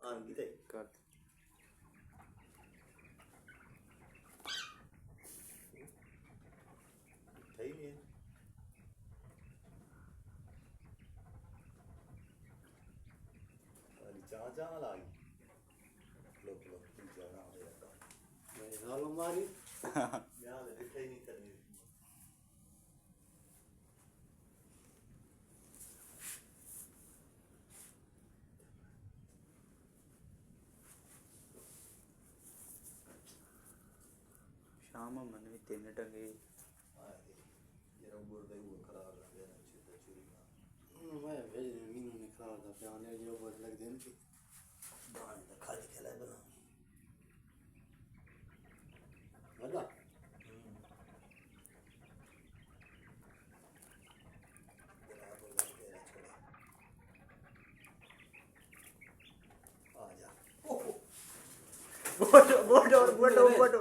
कर शाम मन भी 3 टंगे मैं भेज मीनू ने खराब था प्याने जो बोल लग दिन की दाने तो खाली खेला बना वाला बोटो बोटो बोटो बोटो